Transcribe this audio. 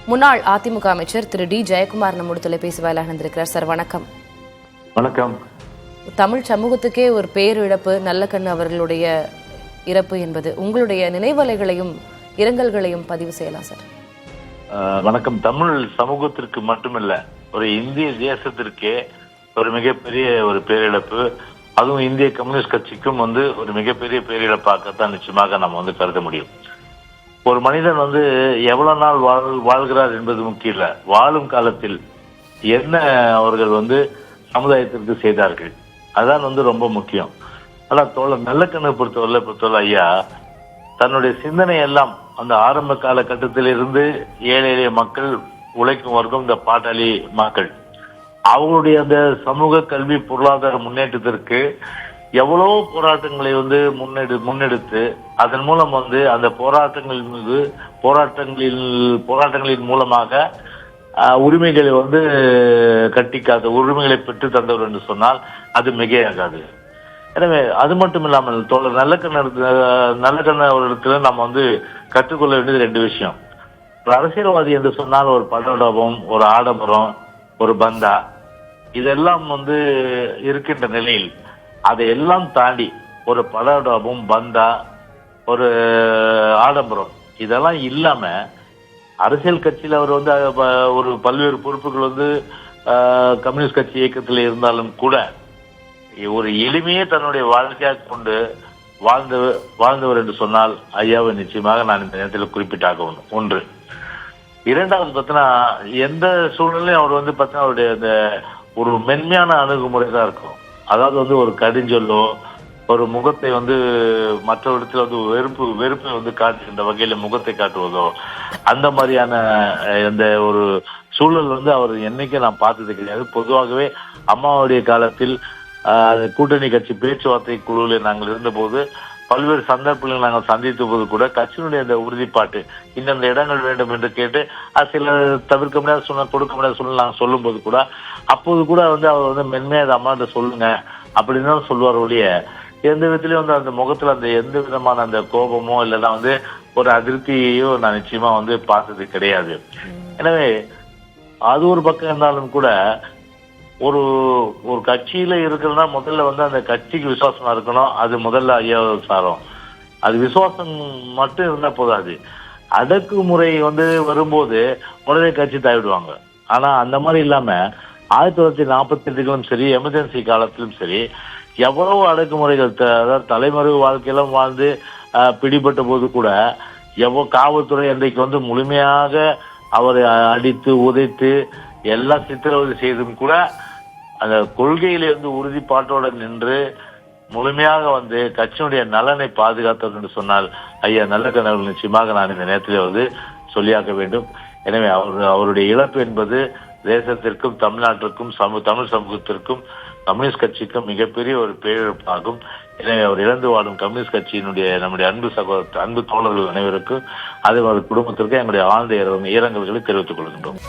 முன்னாள் அதிமுக அமைச்சர் திரு டி ஜெயக்குமார் நம்மோடு தொலைபேசி வாயிலாக இணைந்திருக்கிறார். சார் வணக்கம். வணக்கம். தமிழ் சமூகத்துக்கே ஒரு பேரிழப்பு நல்லக்கண்ணு அவர்களுடைய இறப்பு என்பது, உங்களுடைய நினைவலைகளையும் இரங்கல்களையும் பதிவு செய்யலாம் சார். வணக்கம். தமிழ் சமூகத்திற்கு மட்டுமில்ல, ஒரு இந்திய தேசத்திற்கே ஒரு மிகப்பெரிய ஒரு பேரிழப்பு. அதுவும் இந்திய கம்யூனிஸ்ட் கட்சிக்கும் ஒரு மிகப்பெரிய பேரிழப்பாகத்தான் நிச்சயமாக நம்ம கருத முடியும். ஒரு மனிதன் எவ்வளவு நாள் வாழ்கிறார் என்பது முக்கியம் இல்ல, வாழும் காலத்தில் என்ன அவர்கள் சமுதாயத்திற்கு செய்தார்கள் அதான் ரொம்ப முக்கியம். ஆனா தோழர் நல்லக்கண்ணை பொறுத்தவரை ஐயா தன்னுடைய சிந்தனை எல்லாம் அந்த ஆரம்ப காலகட்டத்தில் இருந்து ஏழை எளிய மக்கள், உழைக்கும் வர்க்கம், இந்த பாட்டாளி மக்கள், அவங்களுடைய அந்த சமூக கல்வி பொருளாதார முன்னேற்றத்திற்கு எவ்வளவு போராட்டங்களை முன்னெடுத்து அதன் மூலம் அந்த போராட்டங்களின் மீது போராட்டங்களின் மூலமாக உரிமைகளை கட்டிக்காத உரிமைகளை பெற்று தந்தவர் என்று சொன்னால் அது மிகையாகாது. எனவே அது மட்டும் இல்லாமல் தோழர் நல்லக்கண்ண அவரிடத்துல நம்ம கற்றுக்கொள்ள வேண்டியது ரெண்டு விஷயம். ஒரு அரசியல்வாதி என்று சொன்னால் ஒரு படோடபம், ஒரு ஆடம்பரம், ஒரு பந்தா, இதெல்லாம் இருக்கின்ற நிலையில் அதையெல்லாம் தாண்டி ஒரு படோடபம், பந்தா, ஒரு ஆடம்பரம் இதெல்லாம் இல்லாம அரசியல் கட்சியில் அவர் ஒரு பல்வேறு பொறுப்புகள் கம்யூனிஸ்ட் கட்சி இயக்கத்தில் இருந்தாலும் கூட ஒரு எளிமையே தன்னுடைய வாழ்க்கையாக கொண்டு வாழ்ந்தவர் என்று சொன்னால் ஐயாவை நிச்சயமாக நான் இந்த நேரத்தில் குறிப்பிட்டாக ஒன்று. இரண்டாவது பார்த்தீங்கன்னா, எந்த சூழ்நிலையும் அவர் பார்த்தீங்கன்னா அவருடைய அந்த ஒரு மென்மையான அணுகுமுறை தான் இருக்கும். அதாவது ஒரு கடிஞ்சொல்லோ, ஒரு முகத்தை மற்றவரிடத்தில் வெறுப்பை காட்டுகின்ற வகையில முகத்தை காட்டுவதோ, அந்த மாதிரியான அந்த ஒரு சூழல் அவர் என்னைக்கும் நான் பார்த்தது கிடையாது. பொதுவாகவே அம்மாவுடைய காலத்தில் கூட்டணி கட்சி பேச்சுவார்த்தை குழுவில் நாங்கள் இருந்தபோது பல்வேறு சந்தர்ப்பங்களை நாங்கள் சந்தித்த போது கூட கட்சியினுடைய அந்த உறுதிப்பாட்டு, இந்தந்த இடங்கள் வேண்டும் என்று கேட்டு சில தவிர்க்க முடியாத கொடுக்க முடியாத சூழ்நிலை நாங்கள் சொல்லும் போது கூட அப்போது கூட அவர் மென்மையா அதை அம்மாட்ட சொல்லுங்க அப்படின்னு தான் சொல்லுவார் ஒழிய எந்த விதத்திலயும் அந்த முகத்துல அந்த எந்த விதமான அந்த கோபமோ இல்லைன்னா ஒரு அதிருப்தியோ நான் நிச்சயமா பார்த்தது கிடையாது. எனவே அது ஒரு பக்கம் இருந்தாலும் கூட ஒரு ஒரு கட்சியில இருக்கிறதுனா முதல்ல அந்த கட்சிக்கு விசுவாசமா இருக்கணும். அது முதல்ல ஐயா சாரம். அது விசுவாசம் மட்டும் இருந்தா போதாது, அடக்குமுறை வரும்போது உடனே கட்சி தாவிடுவாங்க. ஆனா அந்த மாதிரி இல்லாம 1948லும் சரி, எமர்ஜென்சி காலத்திலும் சரி, எவ்வளவு அடக்குமுறைகள், அதாவது தலைமறைவு வாழ்க்கையெல்லாம் வாழ்ந்து பிடிபட்ட போது கூட காவல்துறை அன்றைக்கு முழுமையாக அவரை அடித்து உதைத்து எல்லாம் சித்திரவதை செய்தும் கூட அந்த கொள்கையில உறுதிப்பாட்டோட நின்று முழுமையாக கட்சியினுடைய நலனை பாதுகாத்தவர் என்று சொன்னால் ஐயா நல்லக்கண்ணவர்கள் நிச்சயமாக நான் இந்த நேரத்திலே சொல்லியாக்க வேண்டும். எனவே அவருடைய இழப்பு என்பது தேசத்திற்கும் தமிழ்நாட்டிற்கும் தமிழ் சமூகத்திற்கும் கம்யூனிஸ்ட் கட்சிக்கும் மிகப்பெரிய ஒரு பேரிழப்பாகும். எனவே அவர் இழந்து வாழும் கம்யூனிஸ்ட் கட்சியினுடைய நம்முடைய அன்பு தோழர்கள் அனைவருக்கும், அதே குடும்பத்திற்கும் எங்களுடைய ஆழ்ந்த இரங்கல்களை தெரிவித்துக் கொள்கின்றோம்.